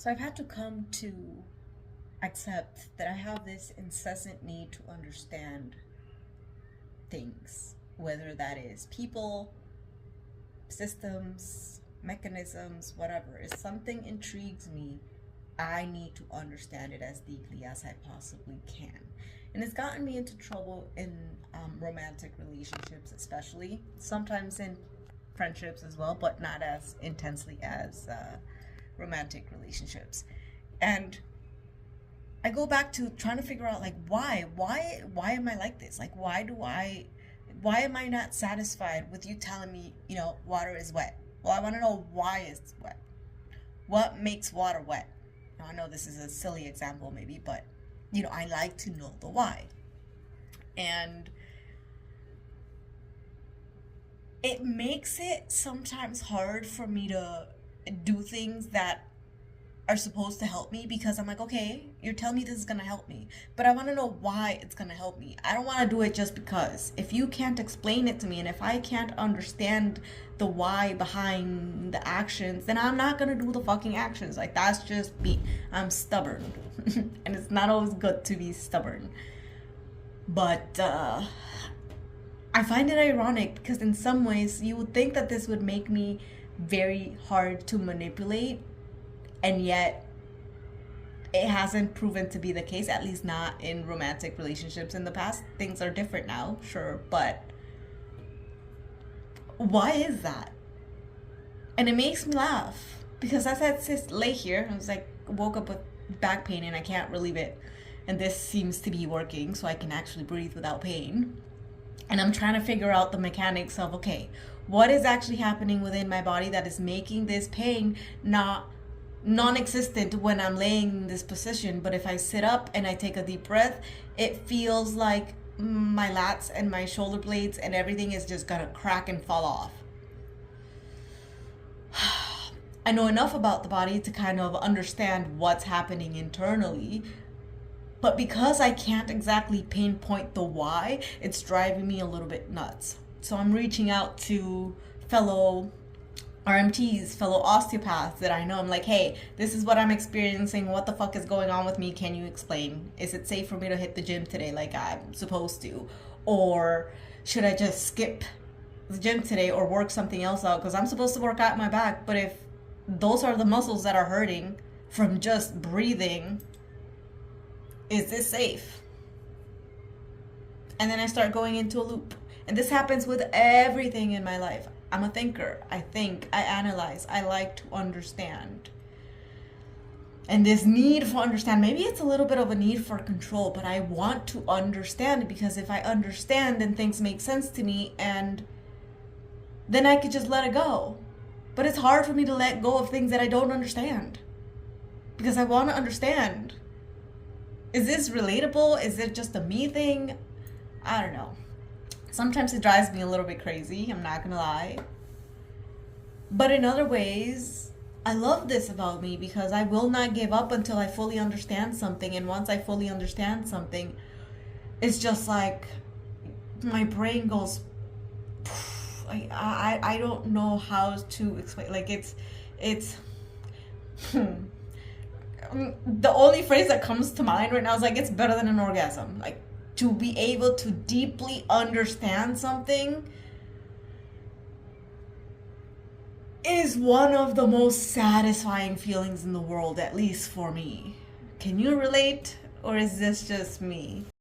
So I've had to come to accept that I have this incessant need to understand things, whether that is people, systems, mechanisms, whatever. If something intrigues me, I need to understand it as deeply as I possibly can. And it's gotten me into trouble in romantic relationships, especially. Sometimes in friendships as well, but not as intensely as romantic relationships. And I go back to trying to figure out like why am I like this? Like why am I not satisfied with you telling me, water is wet? Well, I want to know why it's wet. What makes water wet? Now, I know this is a silly example maybe, but I like to know the why. And it makes it sometimes hard for me to do things that are supposed to help me because I'm like, okay, you're telling me this is gonna help me, but I want to know why it's gonna help me. I don't want to do it just because. If you can't explain it to me and if I can't understand the why behind the actions, then I'm not gonna do the fucking actions. Like, that's just me. I'm stubborn. And it's not always good to be stubborn. But I find it ironic because in some ways you would think that this would make me very hard to manipulate, and yet it hasn't proven to be the case, at least not in romantic relationships. In the past, things are different now, sure, but why is that? And it makes me laugh because as I lay here, I was like, woke up with back pain and I can't relieve it. And this seems to be working so I can actually breathe without pain. And I'm trying to figure out the mechanics of, okay, what is actually happening within my body that is making this pain not non-existent when I'm laying in this position, but if I sit up and I take a deep breath, it feels like my lats and my shoulder blades and everything is just gonna crack and fall off. I know enough about the body to kind of understand what's happening internally, but because I can't exactly pinpoint the why, it's driving me a little bit nuts. So I'm reaching out to fellow RMTs, fellow osteopaths that I know. I'm like, hey, this is what I'm experiencing. What the fuck is going on with me? Can you explain? Is it safe for me to hit the gym today like I'm supposed to? Or should I just skip the gym today or work something else out? Because I'm supposed to work out my back, but if those are the muscles that are hurting from just breathing, is this safe? And then I start going into a loop. And this happens with everything in my life. I'm a thinker. I think, I analyze, I like to understand. And this need for understand, maybe it's a little bit of a need for control, but I want to understand because if I understand, then things make sense to me and then I could just let it go. But it's hard for me to let go of things that I don't understand because I want to understand. Is this relatable? Is it just a me thing? I don't know. Sometimes it drives me a little bit crazy, I'm not gonna lie. But in other ways, I love this about me because I will not give up until I fully understand something. And once I fully understand something, it's just like my brain goes, I don't know how to explain. Like it's the only phrase that comes to mind right now is like, it's better than an orgasm. Like, to be able to deeply understand something is one of the most satisfying feelings in the world, at least for me. Can you relate, or is this just me?